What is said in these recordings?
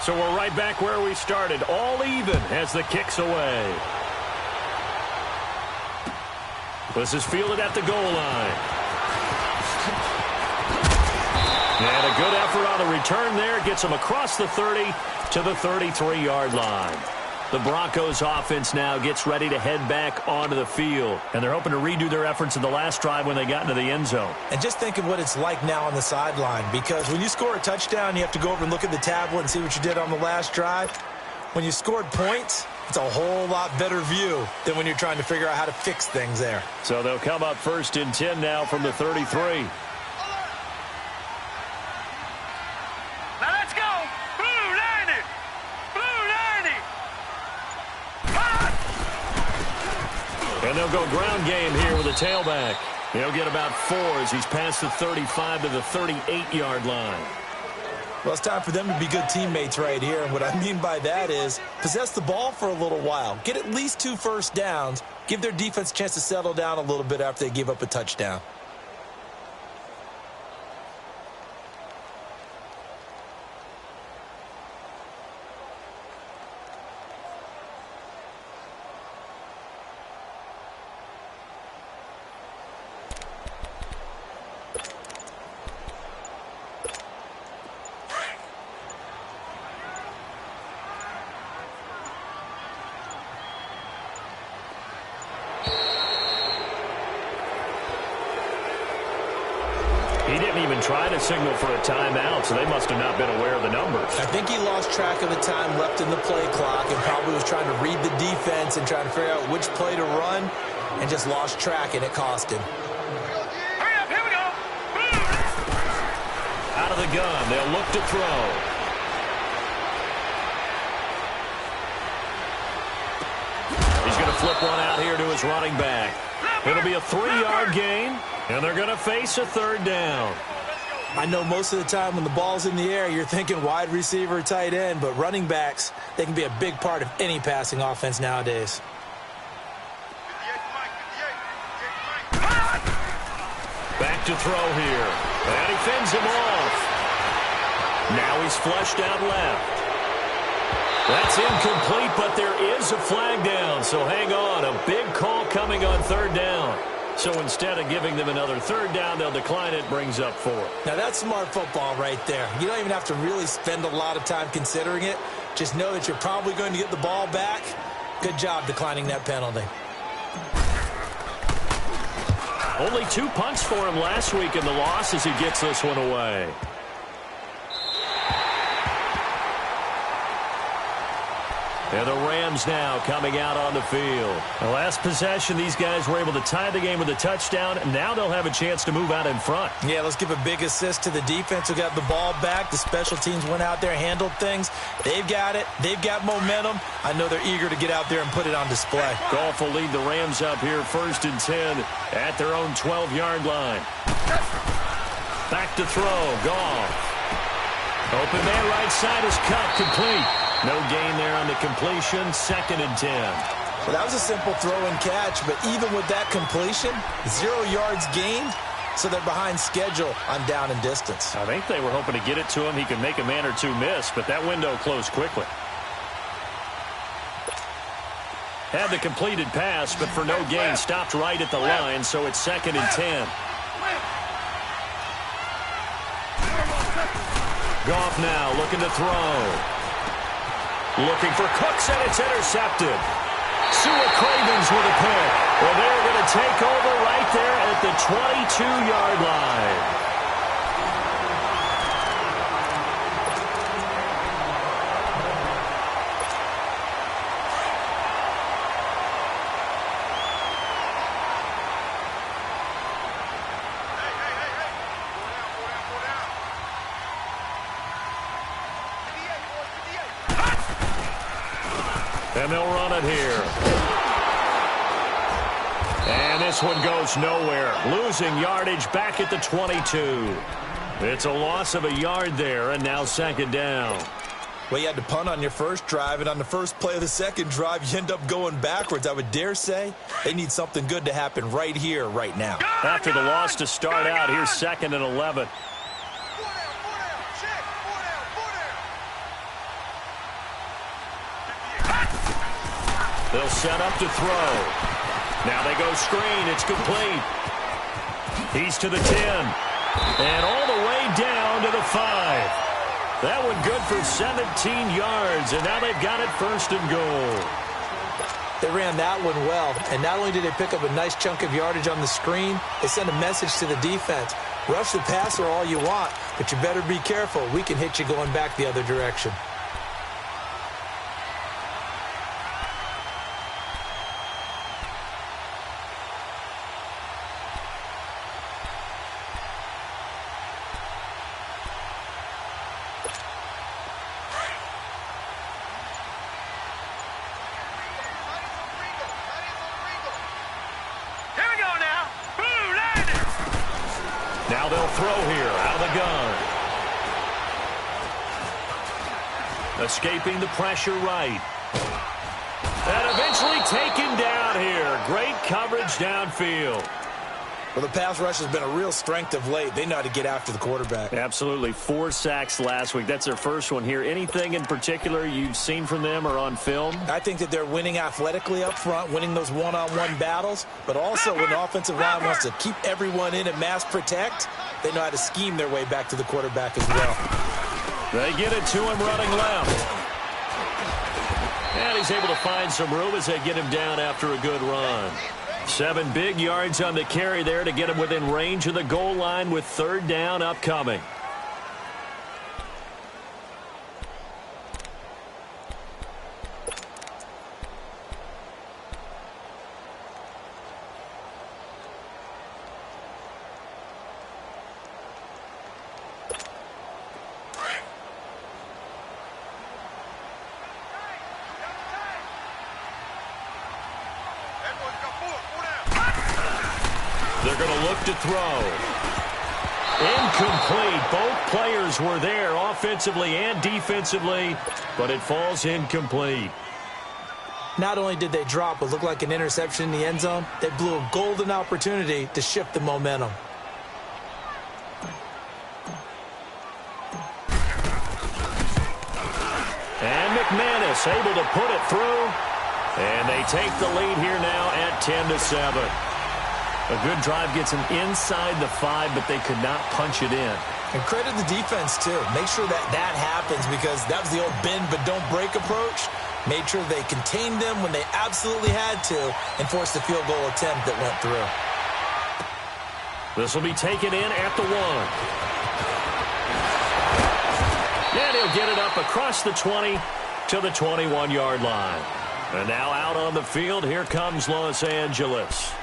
So we're right back where we started, all even as the kick's away. This is fielded at the goal line. And a good effort on the return there gets them across the 30 to the 33-yard line. The Broncos offense now gets ready to head back onto the field. And they're hoping to redo their efforts in the last drive when they got into the end zone. And just think of what it's like now on the sideline. Because when you score a touchdown, you have to go over and look at the tablet and see what you did on the last drive. When you scored points, it's a whole lot better view than when you're trying to figure out how to fix things there. So they'll come up 1st and 10 now from the 33. And they'll go ground game here with a tailback. He'll get about 4 as he's past the 35 to the 38-yard line. Well, it's time for them to be good teammates right here. And what I mean by that is possess the ball for a little while. Get at least 2 first downs. Give their defense a chance to settle down a little bit after they give up a touchdown. He didn't even try to signal for a timeout, so they must have not been aware of the numbers. I think he lost track of the time left in the play clock and probably was trying to read the defense and trying to figure out which play to run and just lost track, and it cost him. Hurry up, here we go. Out of the gun, they'll look to throw. He's going to flip one out here to his running back. It'll be a 3-yard gain, and they're going to face a 3rd down. I know most of the time when the ball's in the air, you're thinking wide receiver, tight end, but running backs, they can be a big part of any passing offense nowadays. Back to throw here, and he fends him off. Now he's flushed out left. That's incomplete, but there is a flag down, so hang on. A big call coming on 3rd down. So instead of giving them another 3rd down, they'll decline it, brings up 4. Now that's smart football right there. You don't even have to really spend a lot of time considering it. Just know that you're probably going to get the ball back. Good job declining that penalty. Only 2 punts for him last week in the loss as he gets this one away. And the Rams now coming out on the field. The last possession, these guys were able to tie the game with a touchdown. Now they'll have a chance to move out in front. Yeah, let's give a big assist to the defense who got the ball back. The special teams went out there, handled things. They've got it. They've got momentum. I know they're eager to get out there and put it on display. Goff will lead the Rams up here 1st and 10 at their own 12-yard line. Back to throw. Goff. Open man right side is cut. Complete. No gain there on the completion. 2nd and 10. Well, that was a simple throw and catch, but even with that completion, 0 yards gained, so they're behind schedule on down and distance. I think they were hoping to get it to him. He could make a man or 2 miss, but that window closed quickly. Had the completed pass, but for no gain, stopped right at the line, so it's 2nd and 10. Goff now looking to throw. Looking for Cooks, and it's intercepted. Sua Cravens with a pick. Well, they're going to take over right there at the 22-yard line. And they'll run it here. And this one goes nowhere. Losing yardage back at the 22. It's a loss of a yard there, and now 2nd down. Well, you had to punt on your first drive, and on the first play of the second drive, you end up going backwards. I would dare say they need something good to happen right here, right now. After the loss to start out, here's 2nd and 11. They'll set up to throw. Now they go screen. It's complete. He's to the 10. And all the way down to the 5. That one good for 17 yards, and now they've got it 1st and goal. They ran that one well, and not only did they pick up a nice chunk of yardage on the screen, they sent a message to the defense. Rush the passer all you want, but you better be careful. We can hit you going back the other direction. Now they'll throw here out of the gun. Escaping the pressure right. And eventually taken down here. Great coverage downfield. Well, the pass rush has been a real strength of late. They know how to get after the quarterback. Absolutely. 4 sacks last week. That's their first one here. Anything in particular you've seen from them or on film? I think that they're winning athletically up front, winning those one-on-one battles, but also when the offensive line wants to keep everyone in and mass protect, they know how to scheme their way back to the quarterback as well. They get it to him running left. And he's able to find some room as they get him down after a good run. 7 big yards on the carry there to get him within range of the goal line with 3rd down upcoming. They're going to look to throw. Incomplete. Both players were there offensively and defensively, but it falls incomplete. Not only did they drop what looked like an interception in the end zone, they blew a golden opportunity to shift the momentum. And McManus able to put it through. And they take the lead here now at 10-7. A good drive gets them inside the 5, but they could not punch it in. And credit the defense, too. Make sure that that happens because that was the old bend but don't break approach. Made sure they contained them when they absolutely had to and forced the field goal attempt that went through. This will be taken in at the 1. And he'll get it up across the 20 to the 21-yard line. And now out on the field, here comes Los Angeles.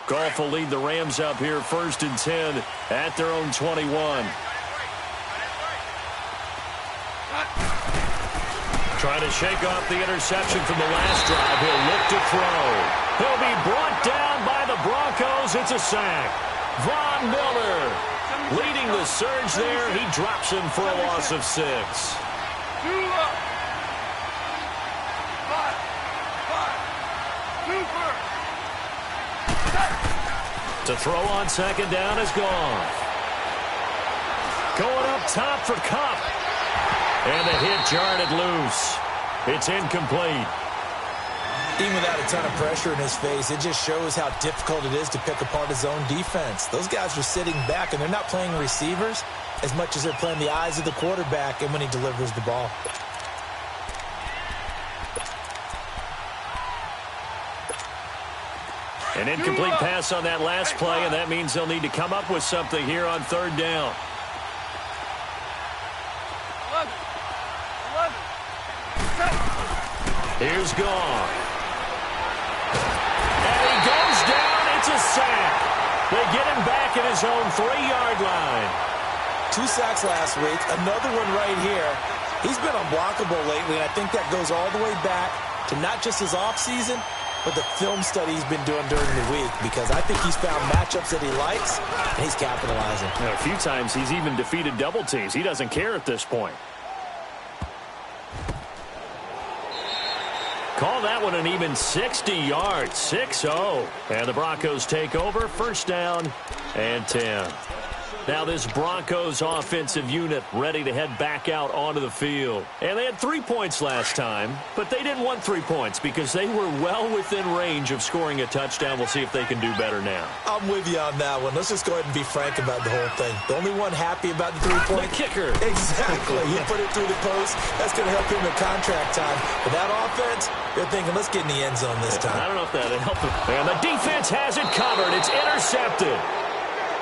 Goff will lead the Rams up here 1st and 10 at their own 21. Trying to shake off the interception from the last drive. He'll look to throw. He'll be brought down by the Broncos. It's a sack. Von Miller leading the surge there. He drops him for a loss of 6. To throw on 2nd down is Goff. Going up top for Kupp. And the hit jarred it loose. It's incomplete. Even without a ton of pressure in his face, it just shows how difficult it is to pick apart his own defense. Those guys are sitting back, and they're not playing receivers as much as they're playing the eyes of the quarterback and when he delivers the ball. An incomplete pass on that last play, and that means they'll need to come up with something here on 3rd down. Here's Goff. And he goes down. It's a sack. They get him back at his own 3-yard line. 2 sacks last week, another one right here. He's been unblockable lately, and I think that goes all the way back to not just his offseason, but the film study he's been doing during the week, because I think he's found matchups that he likes, and he's capitalizing. And a few times he's even defeated double teams. He doesn't care at this point. Call that one an even 60 yards, 6-0. And the Broncos take over, first down and 10. Now this Broncos offensive unit ready to head back out onto the field. And they had 3 points last time, but they didn't want 3 points because they were well within range of scoring a touchdown. We'll see if they can do better now. I'm with you on that one. Let's just go ahead and be frank about the whole thing. The only one happy about the 3-point. The kicker. Exactly. He put it through the post. That's going to help him in contract time. But that offense, they're thinking, let's get in the end zone this time. I don't know if that'll help him. And the defense has it covered. It's intercepted.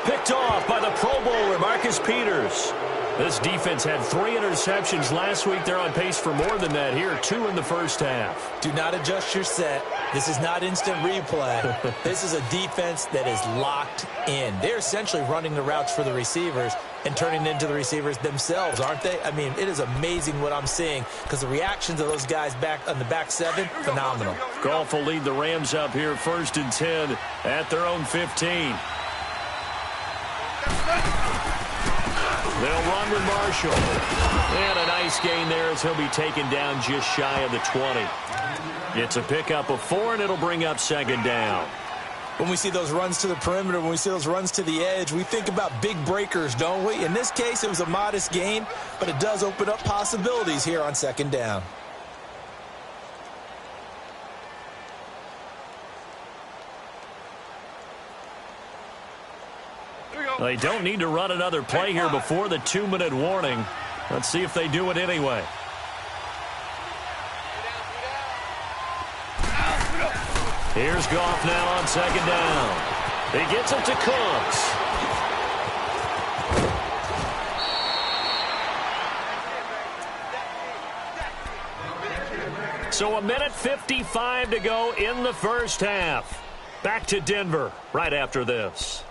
Picked off by the Pro Bowler, Marcus Peters. This defense had 3 interceptions last week. They're on pace for more than that here, 2 in the first half. Do not adjust your set. This is not instant replay. This is a defense that is locked in. They're essentially running the routes for the receivers and turning it into the receivers themselves, aren't they? I mean, it is amazing what I'm seeing because the reactions of those guys back on the back 7, phenomenal. Goff will lead the Rams up here, first and 10 at their own 15. They'll run with Marshall. And a nice gain there as he'll be taken down just shy of the 20. It's a pickup of 4, and it'll bring up second down. When we see those runs to the perimeter, when we see those runs to the edge, we think about big breakers, don't we? In this case, it was a modest gain, but it does open up possibilities here on second down. They don't need to run another play here before the 2-minute warning. Let's see if they do it anyway. Here's Goff now on second down. He gets it to Cooks. So 1:55 to go in the first half. Back to Denver right after this.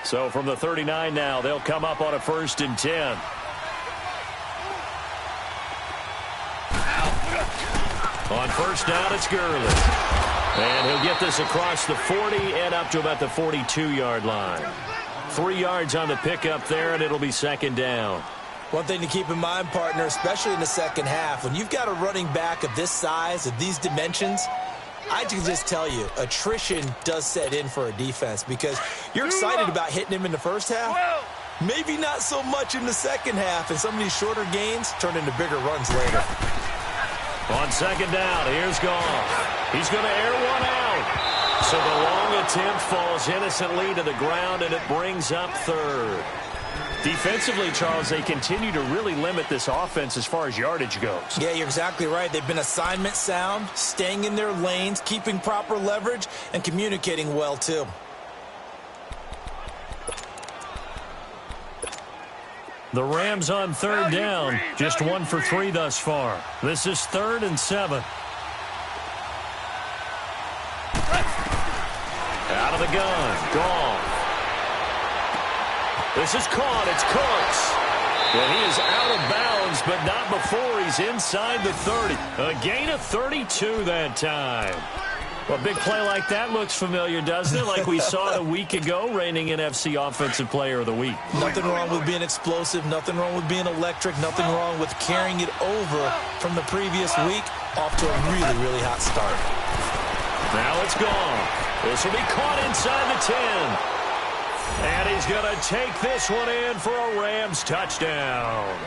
So from the 39 now, they'll come up on a first and 10. On first down, it's Gurley. And he'll get this across the 40 and up to about the 42-yard line. 3 yards on the pickup there, and it'll be second down. One thing to keep in mind, partner, especially in the second half, when you've got a running back of this size, of these dimensions, I can just tell you, attrition does set in for a defense because you're excited about hitting him in the first half. Maybe not so much in the second half, and some of these shorter gains turn into bigger runs later. On second down, here's Goff. He's going to air one out. So the long attempt falls innocently to the ground, and it brings up third. Defensively, Charles, they continue to really limit this offense as far as yardage goes. Yeah, you're exactly right. They've been assignment sound, staying in their lanes, keeping proper leverage, and communicating well, too. The Rams on third down, just 1 for 3 thus far. This is 3rd and 7. Out of the gun, Goff. This is caught. It's Cooks. And he is out of bounds, but not before he's inside the 30. A gain of 32 that time. Well, a big play like that looks familiar, doesn't it? Like we saw it a week ago, reigning NFC Offensive Player of the Week. Nothing wrong with being explosive. Nothing wrong with being electric. Nothing wrong with carrying it over from the previous week off to a really, really hot start. Now it's gone. This will be caught inside the 10. And he's going to take this one in for a Rams touchdown.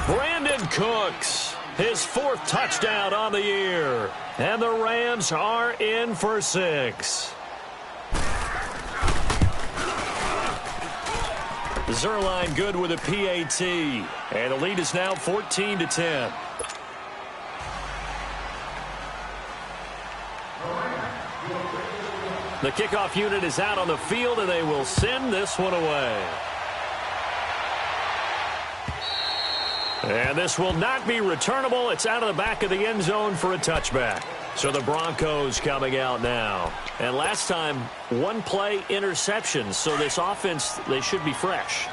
Brandon Cooks, his 4th touchdown on the year. And the Rams are in for 6. Zerline good with a PAT. And the lead is now 14-10. The kickoff unit is out on the field, and they will send this one away. And this will not be returnable. It's out of the back of the end zone for a touchback. So the Broncos coming out now. And last time, one-play interceptions. So this offense, they should be fresh.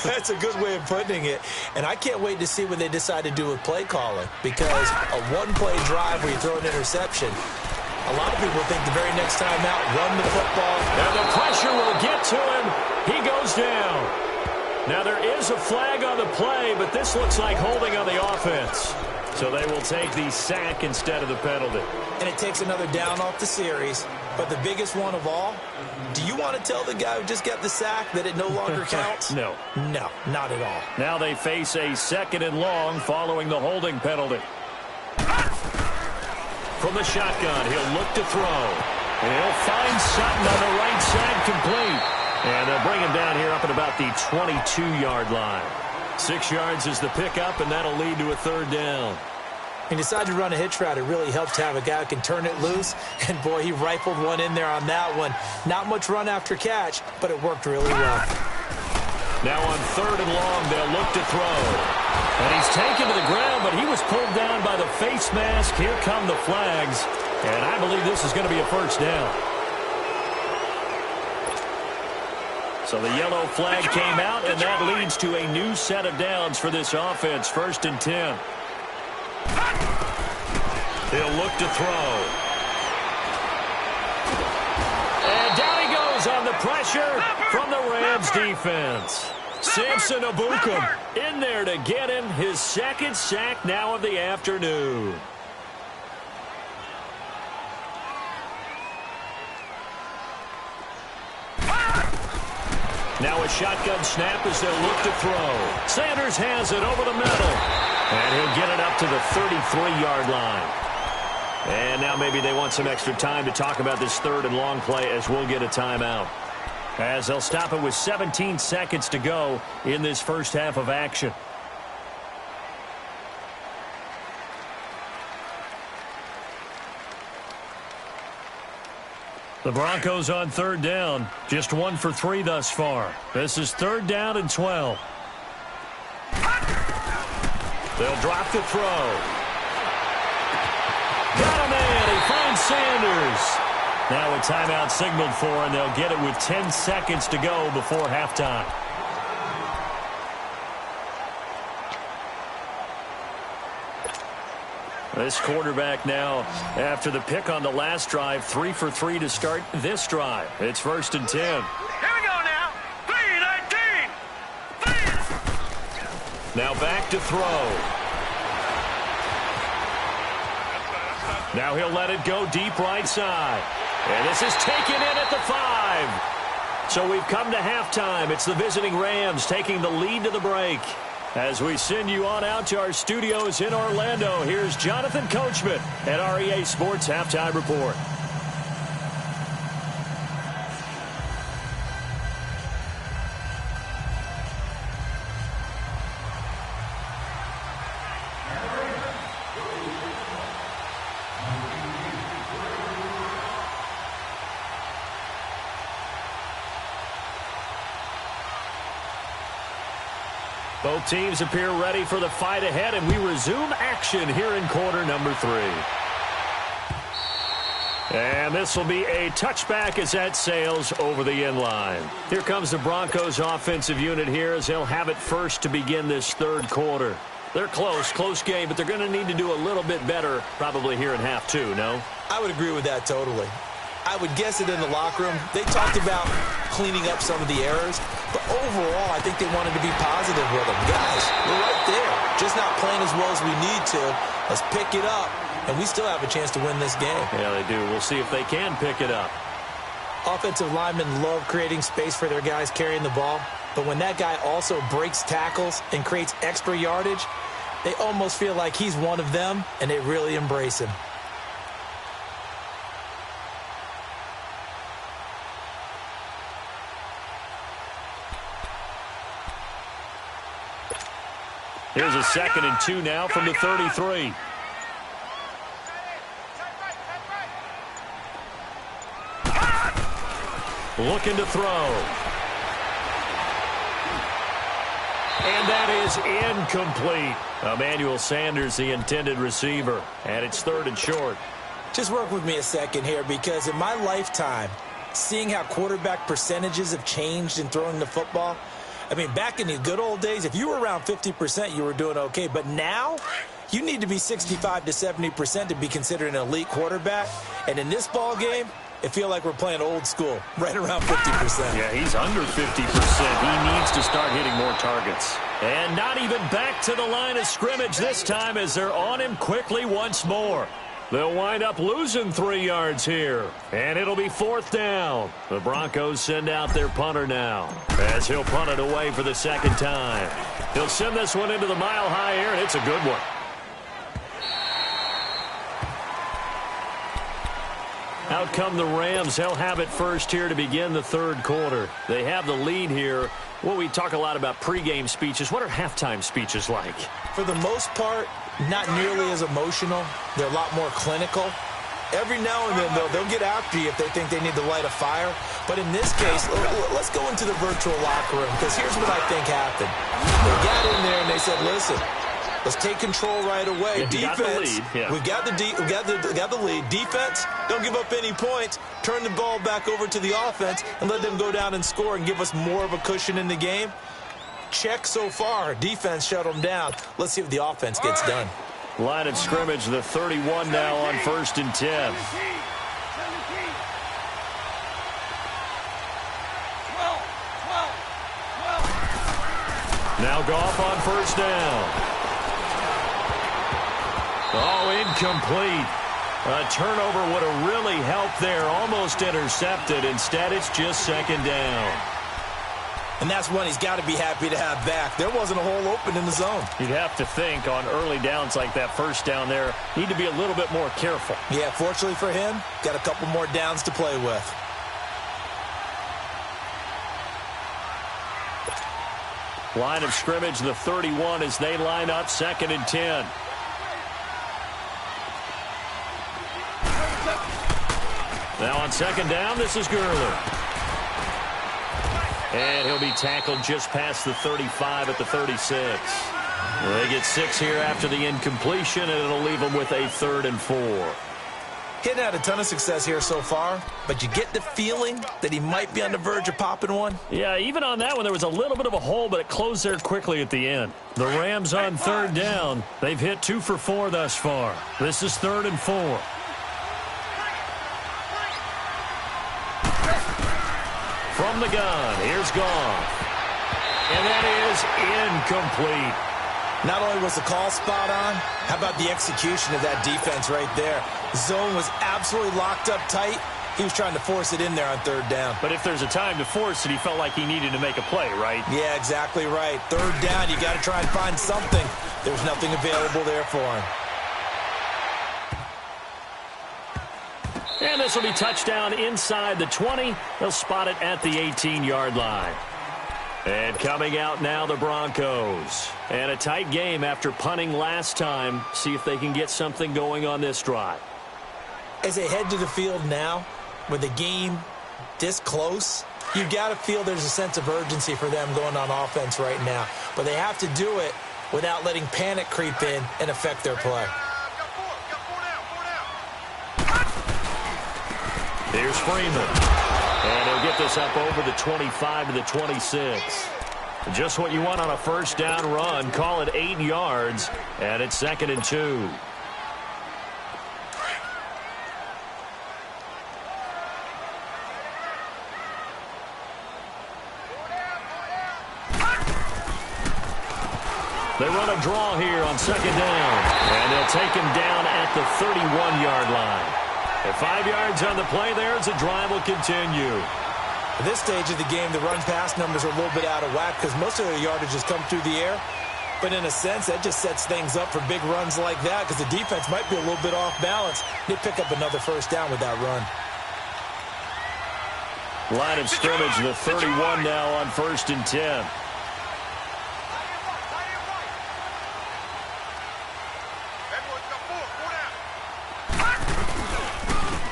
That's a good way of putting it. And I can't wait to see what they decide to do with play calling. Because a one-play drive where you throw an interception, a lot of people think the very next time out, run the football. And the pressure will get to him. He goes down. Now, there is a flag on the play, but this looks like holding on the offense. So they will take the sack instead of the penalty. And it takes another down off the series. But the biggest one of all, do you want to tell the guy who just got the sack that it no longer counts? No. No, not at all. Now they face a 2nd and long following the holding penalty. From the shotgun, he'll look to throw. And he'll find Sutton on the right side complete. And they'll bring him down here up at about the 22-yard line. 6 yards is the pickup, and that'll lead to a 3rd down. He decided to run a hitch route. It really helps to have a guy who can turn it loose. And, boy, he rifled one in there on that one. Not much run after catch, but it worked really well. Now on 3rd and long, they'll look to throw. And he's taken to the ground, but he was pulled down by the face mask. Here come the flags. And I believe this is going to be a 1st down. So the yellow flag came out, and that leads to a new set of downs for this offense. 1st and 10. He'll look to throw. And down he goes on the pressure from the Rams defense. Samson Abukum in there to get him his 2nd sack now of the afternoon. Now a shotgun snap as they'll look to throw. Sanders has it over the middle. And he'll get it up to the 33-yard line. And now maybe they want some extra time to talk about this 3rd and long play as we'll get a timeout. As they'll stop it with 17 seconds to go in this first half of action. The Broncos on 3rd down. Just 1 for 3 thus far. This is 3rd down and 12. They'll drop the throw. Got a man. He finds Sanders. Now a timeout signaled for, and they'll get it with 10 seconds to go before halftime. This quarterback now, after the pick on the last drive, 3 for 3 to start this drive. It's 1st and 10. Here we go now. 3-19. Now back to throw. Now he'll let it go deep right side. And this is taken in at the 5. So we've come to halftime. It's the visiting Rams taking the lead to the break. As we send you on out to our studios in Orlando, here's Jonathan Coachman at REA Sports Halftime Report. Both teams appear ready for the fight ahead, and we resume action here in quarter number 3. And this will be a touchback as that sails over the end line. Here comes the Broncos offensive unit here as they'll have it first to begin this 3rd quarter. They're close game, but they're going to need to do a little bit better probably here in half 2, no? I would agree with that totally. I would guess it in the locker room. They talked about cleaning up some of the errors, but overall, I think they wanted to be positive with them. Guys, we're right there. Just not playing as well as we need to. Let's pick it up, and we still have a chance to win this game. Yeah, they do. We'll see if they can pick it up. Offensive linemen love creating space for their guys carrying the ball, but when that guy also breaks tackles and creates extra yardage, they almost feel like he's one of them, and they really embrace him. Here's a 2nd and 2 now from the 33. Looking to throw. And that is incomplete. Emmanuel Sanders, the intended receiver, and it's 3rd and short. Just work with me a second here, because in my lifetime, seeing how quarterback percentages have changed in throwing the football, I mean, back in the good old days, if you were around 50%, you were doing okay. But now, you need to be 65 to 70% to be considered an elite quarterback. And in this ball game, it feels like we're playing old school, right around 50%. Yeah, he's under 50%. He needs to start hitting more targets. And not even back to the line of scrimmage this time as they're on him quickly once more. They'll wind up losing 3 yards here, and it'll be 4th down. The Broncos send out their punter now as he'll punt it away for the 2nd time. He'll send this one into the mile-high air, and it's a good one. Out come the Rams. They'll have it first here to begin the 3rd quarter. They have the lead here. Well, we talk a lot about pregame speeches. What are halftime speeches like? For the most part, not nearly as emotional. They're a lot more clinical. Every now and then, though, they'll get after you if they think they need to light a fire. But in this case, let's go into the virtual locker room, because here's what I think happened. They got in there and they said, listen, let's take control right away. Yeah, Defense, we got the lead. Defense, don't give up any points. Turn the ball back over to the offense and let them go down and score and give us more of a cushion in the game. Check so far. Defense shut them down. Let's see what the offense gets done. Line of scrimmage, the 31 now on 1st and 10. Now Goff on 1st down. Oh, incomplete. A turnover would have really helped there. Almost intercepted. Instead, it's just 2nd down. And that's one he's got to be happy to have back. There wasn't a hole open in the zone. You'd have to think on early downs like that 1st down there, need to be a little bit more careful. Yeah, fortunately for him, got a couple more downs to play with. Line of scrimmage, the 31 as they line up 2nd and 10. Now on 2nd down, this is Gurley. And he'll be tackled just past the 35 at the 36. They get 6 here after the incompletion, and it'll leave them with a 3rd and 4. Hitting had a ton of success here so far, but you get the feeling that he might be on the verge of popping one. Yeah, even on that one, there was a little bit of a hole, but it closed there quickly at the end. The Rams on 3rd down. They've hit 2 for 4 thus far. This is 3rd and 4. From the gun, here's Goff. And that is incomplete. Not only was the call spot on, how about the execution of that defense right there? Zone was absolutely locked up tight. He was trying to force it in there on 3rd down. But if there's a time to force it, he felt like he needed to make a play, right? Yeah, exactly right. 3rd down, you got to try and find something. There's nothing available there for him. And this will be touchdown inside the 20. They'll spot it at the 18-yard line. And coming out now, the Broncos. And a tight game after punting last time. See if they can get something going on this drive. As they head to the field now, with the game this close, you got to feel there's a sense of urgency for them going on offense right now. But they have to do it without letting panic creep in and affect their play. Here's Freeman. And he'll get this up over the 25 to the 26. Just what you want on a 1st down run. Call it 8 yards. And it's 2nd and 2. They run a draw here on 2nd down. And they'll take him down at the 31-yard line. At 5 yards on the play there as the drive will continue. At this stage of the game, the run-pass numbers are a little bit out of whack because most of their yardage has come through the air. But in a sense, that just sets things up for big runs like that because the defense might be a little bit off balance. They pick up another 1st down with that run. Line of scrimmage, the 31 now on 1st and 10.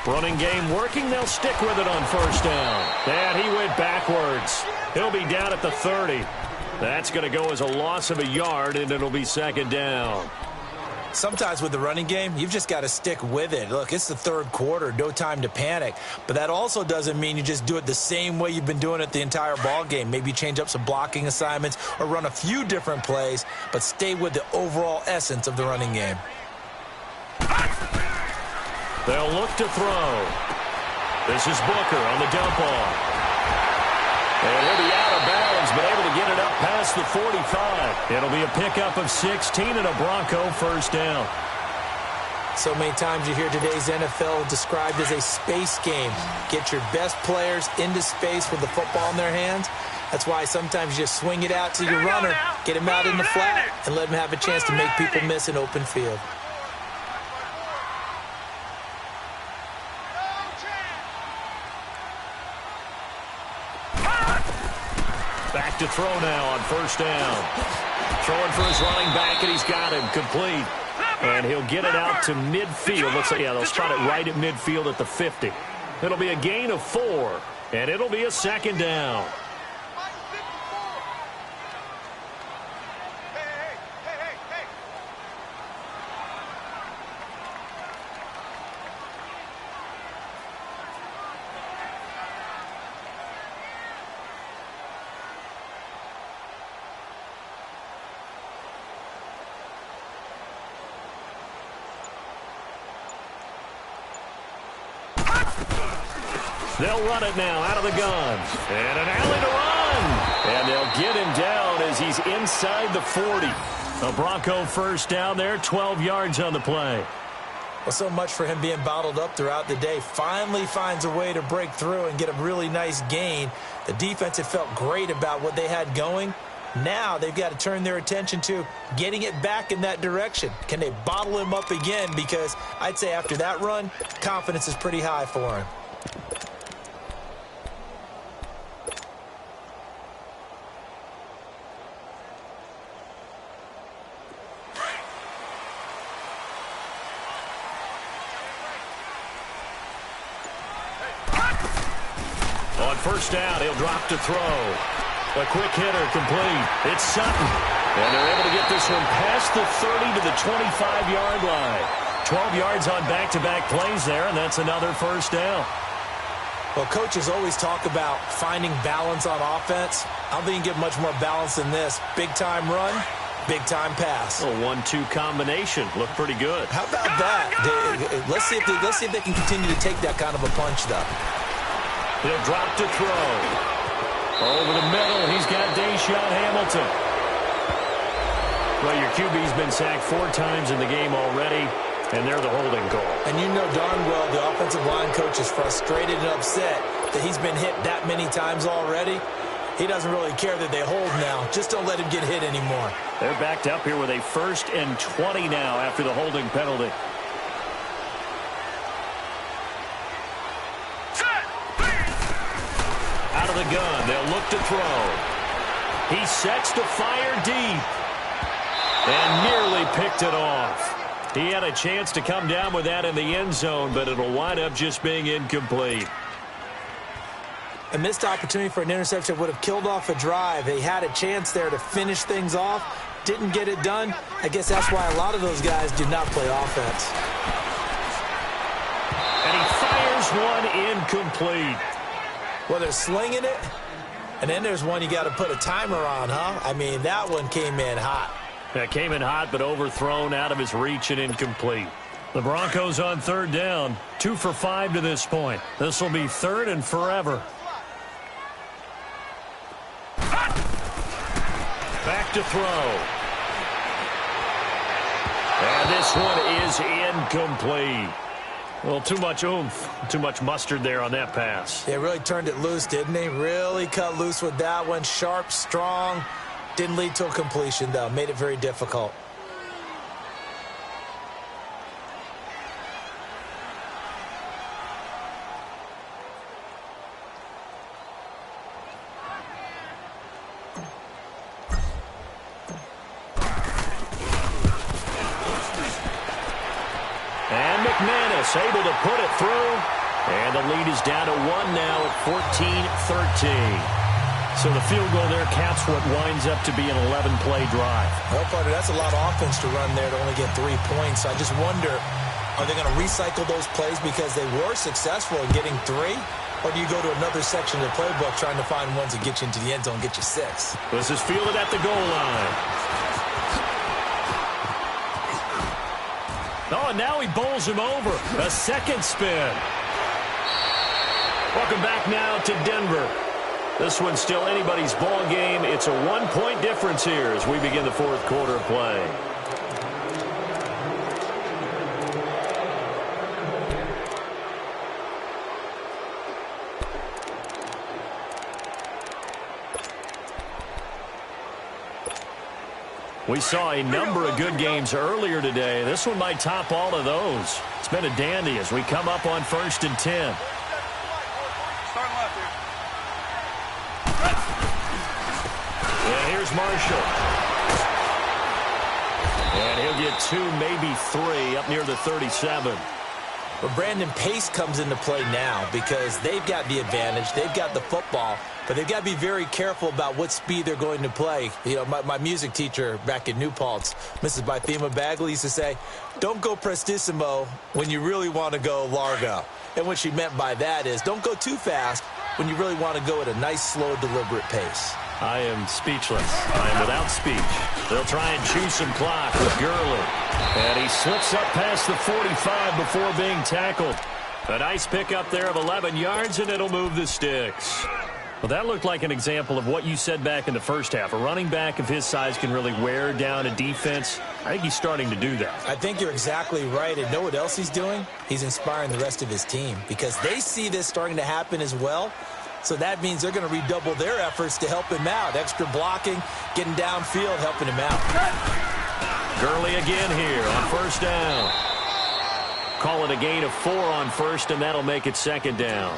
Running game working. They'll stick with it on first down. And he went backwards. He'll be down at the 30. That's going to go as a loss of a yard, and it'll be second down. Sometimes with the running game, you've just got to stick with it. Look, it's the third quarter, no time to panic. But that also doesn't mean you just do it the same way you've been doing it the entire ball game. Maybe change up some blocking assignments or run a few different plays, but stay with the overall essence of the running game. They'll look to throw. This is Booker on the dump off. And he'll be out of bounds, but able to get it up past the 45. It'll be a pickup of 16 and a Bronco first down. So many times you hear today's NFL described as a space game. Get your best players into space with the football in their hands. That's why sometimes you just swing it out to your runner, get him out in the flat, and let him have a chance to make people miss an open field. Back to throw now on first down. Throwing for his running back, and he's got him complete. And he'll get it out to midfield. Looks like, yeah, they'll spot it right at midfield at the 50. It'll be a gain of 4, and it'll be a second down. They'll run it now out of the gun. And an alley to run. And they'll get him down as he's inside the 40. A Bronco first down there, 12 yards on the play. Well, so much for him being bottled up throughout the day. Finally finds a way to break through and get a really nice gain. The defense had felt great about what they had going. Now they've got to turn their attention to getting it back in that direction. Can they bottle him up again? Because I'd say after that run, confidence is pretty high for him. On first down, he'll drop to throw. A quick hitter complete. It's Sutton. And they're able to get this one past the 30 to the 25-yard line. 12 yards on back-to-back plays there, and that's another first down. Well, coaches always talk about finding balance on offense. I don't think you can get much more balance than this. Big-time run, big-time pass. A 1-2 combination. Looked pretty good. How about that? Let's see if they can continue to take that kind of a punch, though. He'll drop to throw. Over the middle, he's got Deshaun Hamilton. Well, your QB's been sacked 4 times in the game already, and they're the holding call. And you know darn well the offensive line coach is frustrated and upset that he's been hit that many times already. He doesn't really care that they hold now. Just don't let him get hit anymore. They're backed up here with a 1st and 20 now after the holding penalty. Out of the gun, they'll look to throw. He sets to fire deep. And nearly picked it off. He had a chance to come down with that in the end zone, but it'll wind up just being incomplete. A missed opportunity for an interception would have killed off a drive. They had a chance there to finish things off. Didn't get it done. I guess that's why a lot of those guys do not play offense. And he fires one incomplete. Well, they're slinging it, and then there's one you got to put a timer on, huh? I mean, that one came in hot. That came in hot, but overthrown out of his reach and incomplete. The Broncos on 3rd down, 2 for 5 to this point. This will be 3rd and forever. Back to throw. And this one is incomplete. Well, too much oomph, too much mustard there on that pass. They really turned it loose, didn't they? Really cut loose with that one. Sharp, strong. Didn't lead to a completion, though. Made it very difficult. And McManus able to put it through. And the lead is down to 1 now at 14-13. So the field goal there caps what winds up to be an 11-play drive. Well, partner, that's a lot of offense to run there to only get 3 points. I just wonder, are they going to recycle those plays because they were successful in getting 3? Or do you go to another section of the playbook trying to find ones that get you into the end zone and get you 6? This is fielded at the goal line. Oh, and now he bowls him over. A second spin. Welcome back now to Denver. This one's still anybody's ball game. It's a 1-point difference here as we begin the fourth quarter of play. We saw a number of good games earlier today. This one might top all of those. It's been a dandy as we come up on 1st and 10. And here's Marshall. And he'll get 2, maybe 3 up near the 37. But Brandon, pace comes into play now because they've got the advantage. They've got the football, but they've got to be very careful about what speed they're going to play. You know, my music teacher back in New Paltz, Mrs. Bythema Bagley, used to say, don't go prestissimo when you really want to go largo. And what she meant by that is don't go too fast when you really want to go at a nice, slow, deliberate pace. I am speechless. I am without speech. They'll try and chew some clock with Gurley. And he slips up past the 45 before being tackled. A nice pickup there of 11 yards, and it'll move the sticks. Well, that looked like an example of what you said back in the first half. A running back of his size can really wear down a defense. I think he's starting to do that. I think you're exactly right. And know what else he's doing? He's inspiring the rest of his team because they see this starting to happen as well. So that means they're going to redouble their efforts to help him out. Extra blocking, getting downfield, helping him out. Gurley again here on 1st down. Call it a gain of 4 on 1st, and that'll make it 2nd down.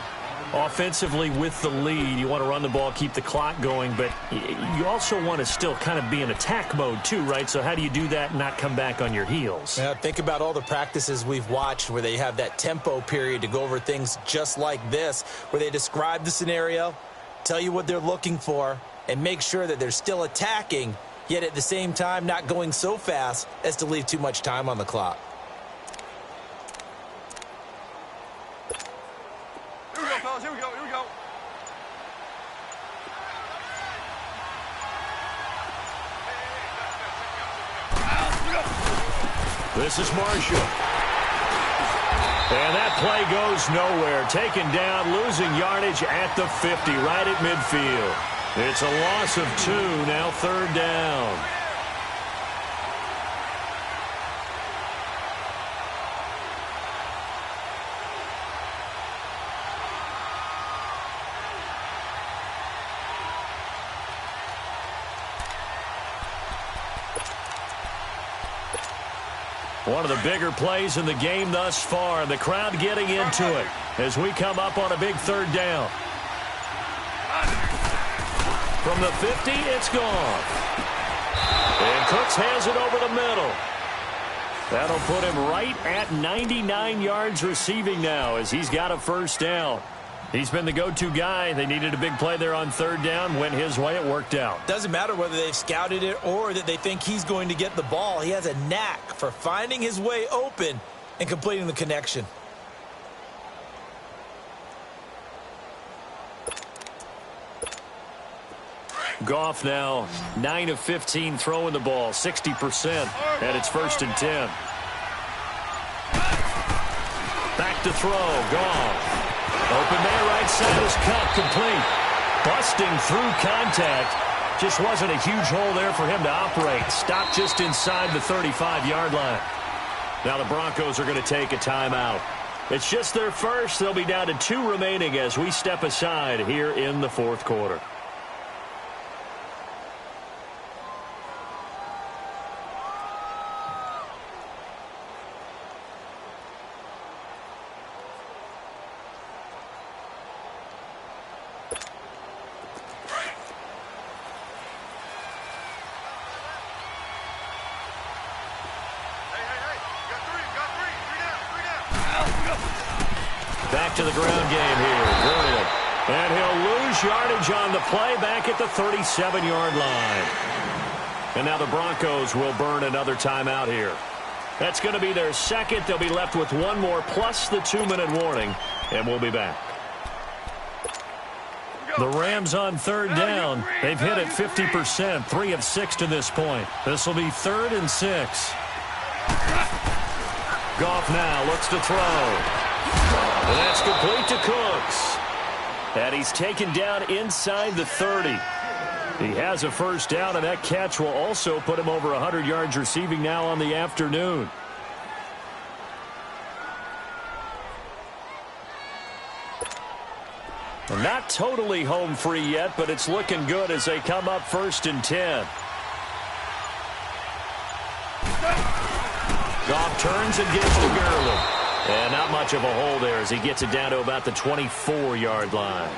Offensively with the lead, you want to run the ball, keep the clock going, but you also want to still kind of be in attack mode too, right? So how do you do that and not come back on your heels? Yeah, think about all the practices we've watched where they have that tempo period to go over things just like this, where they describe the scenario, tell you what they're looking for, and make sure that they're still attacking, yet at the same time not going so fast as to leave too much time on the clock. Here we go. This is Marshall. And that play goes nowhere. Taken down, losing yardage at the 50, right at midfield. It's a loss of 2, now 3rd down. One of the bigger plays in the game thus far. The crowd getting into it as we come up on a big 3rd down. From the 50, it's gone. And Cooks has it over the middle. That'll put him right at 99 yards receiving now as he's got a 1st down. He's been the go-to guy. They needed a big play there on 3rd down. Went his way. It worked out. Doesn't matter whether they've scouted it or that they think he's going to get the ball. He has a knack for finding his way open and completing the connection. Goff now 9 of 15 throwing the ball, 60%, and it's 1st and 10. Back to throw, Goff. Open there, right side is cut, complete. Busting through contact. Just wasn't a huge hole there for him to operate. Stopped just inside the 35-yard line. Now the Broncos are going to take a timeout. It's just their first. They'll be down to 2 remaining as we step aside here in the 4th quarter. back to the ground game here. Gurley. And he'll lose yardage on the play back at the 37-yard line. And now the Broncos will burn another timeout here. That's going to be their second. They'll be left with one more plus the 2-minute warning. And we'll be back. The Rams on third down. They've hit it 50%, 3 of 6 to this point. This will be 3rd and 6. Goff now looks to throw. And that's complete to Cooks. And he's taken down inside the 30. He has a first down, and that catch will also put him over 100 yards receiving now on the afternoon. Not totally home free yet, but it's looking good as they come up 1st and 10. Goff turns and gives to Gurley. And not much of a hole there as he gets it down to about the 24-yard line.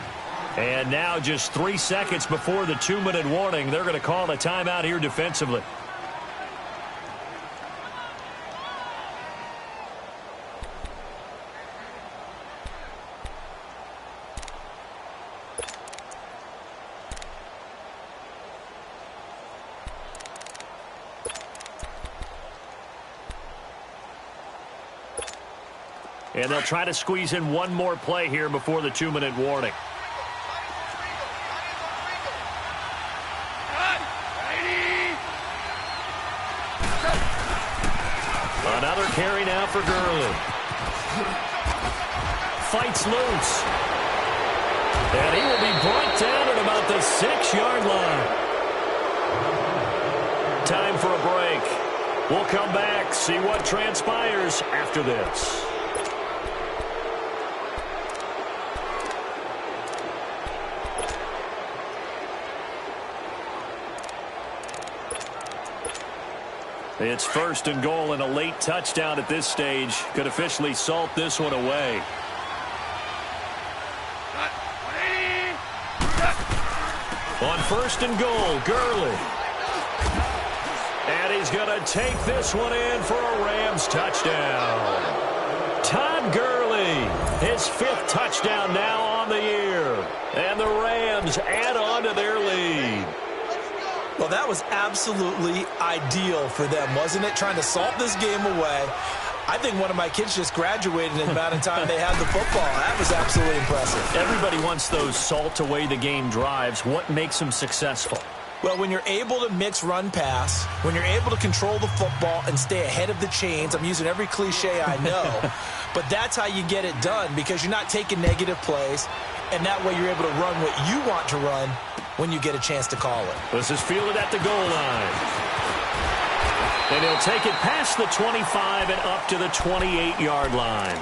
And now just 3 seconds before the 2-minute warning, they're going to call a timeout here defensively. And they'll try to squeeze in one more play here before the 2-minute warning. Another carry now for Gurley. Fights loose. And he will be brought down at about the 6-yard line. Time for a break. We'll come back, see what transpires after this. It's 1st and goal, and a late touchdown at this stage could officially salt this one away. On 1st and goal, Gurley. And he's going to take this one in for a Rams touchdown. Todd Gurley, his 5th touchdown now on the year. And the Rams add on to their lead. Well, that was absolutely ideal for them, wasn't it? Trying to salt this game away. I think one of my kids just graduated in the amount of time they had the football. That was absolutely impressive. Everybody wants those salt-away-the-game drives. What makes them successful? Well, when you're able to mix run-pass, when you're able to control the football and stay ahead of the chains, I'm using every cliche I know, but that's how you get it done because you're not taking negative plays, and that way you're able to run what you want to run when you get a chance to call it. This is fielded at the goal line. And he'll take it past the 25 and up to the 28-yard line.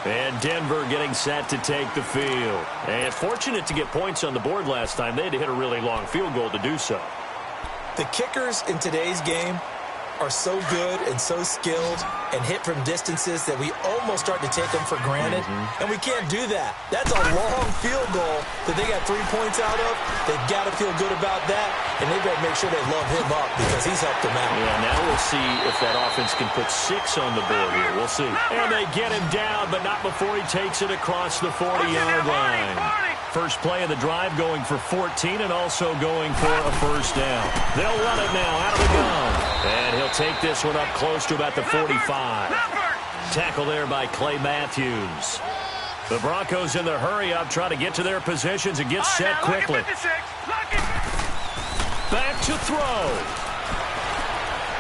And Denver getting set to take the field. And fortunate to get points on the board last time. They had to hit a really long field goal to do so. The kickers in today's game are so good and so skilled and hit from distances that we almost start to take them for granted. And we can't do that. That's a long field goal that they got 3 points out of. They've got to feel good about that, and they better make sure they love him up because he's helped them out. Yeah, now we'll see if that offense can put 6 on the board here. We'll see. And they get him down, but not before he takes it across the 40-yard line. First play of the drive going for 14 and also going for a first down. They'll run it now out of the gun. And he'll take this one up close to about the 45. Tackle there by Clay Matthews. The Broncos in their hurry-up try to get to their positions and get set quickly. Back to throw.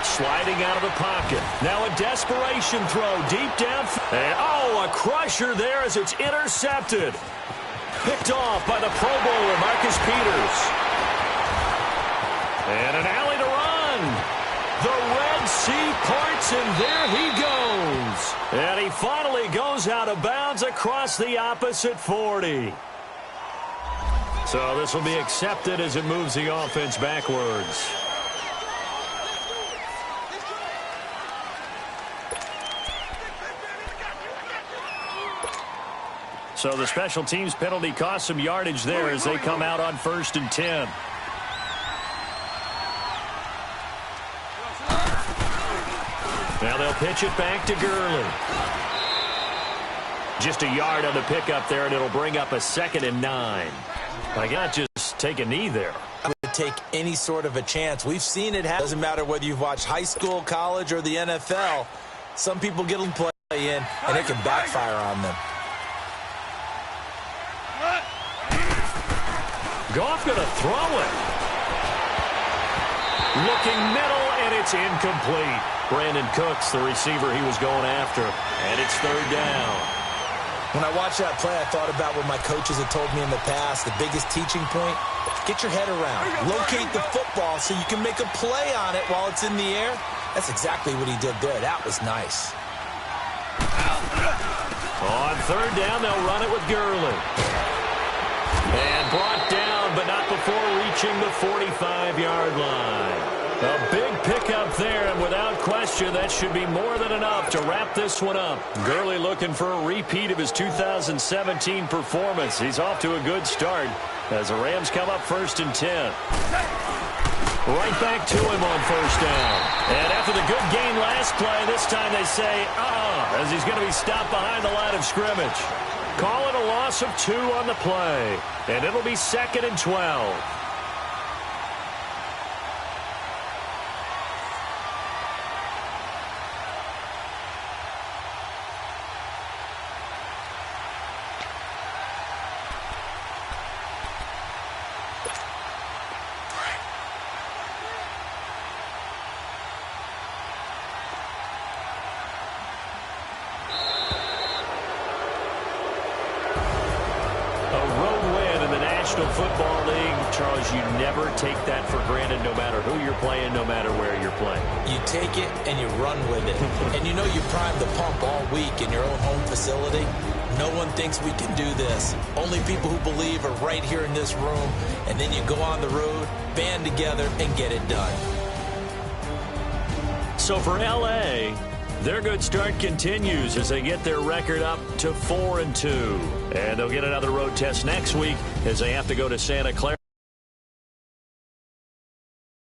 Sliding out of the pocket. Now a desperation throw deep down. And, a crusher there as it's intercepted. Picked off by the Pro Bowler, Marcus Peters. And an alley to run. The Red Sea parts, and there he goes. And he finally goes out of bounds across the opposite 40. So this will be accepted as it moves the offense backwards. So the special teams penalty cost some yardage there as they come out on 1st and 10. Now they'll pitch it back to Gurley. Just a yard on the pickup there, and it'll bring up a 2nd and 9. I got just take a knee there. I would take any sort of a chance. We've seen it happen. Doesn't matter whether you've watched high school, college, or the NFL. Some people get them play in, and it can backfire on them. Goff going to throw it. Looking middle, and it's incomplete. Brandon Cooks, the receiver he was going after, and it's 3rd down. When I watched that play, I thought about what my coaches had told me in the past. The biggest teaching point, get your head around. Locate the football so you can make a play on it while it's in the air. That's exactly what he did there. That was nice. On 3rd down, they'll run it with Gurley. And brought down, but not before reaching the 45-yard line. A big pickup there, and without question, that should be more than enough to wrap this one up. Gurley looking for a repeat of his 2017 performance. He's off to a good start as the Rams come up 1st and 10. Right back to him on 1st down. And after the good gain last play, this time they say, as he's going to be stopped behind the line of scrimmage. Call it a loss of 2 on the play, and it'll be 2nd and 12. Football League, Charles, you never take that for granted no matter who you're playing, no matter where you're playing. You take it and you run with it. And you know you primed the pump all week in your own home facility. No one thinks we can do this. Only people who believe are right here in this room. And then you go on the road, band together, and get it done. So for L.A., their good start continues as they get their record up to 4-2. And they'll get another road test next week as they have to go to Santa Clara.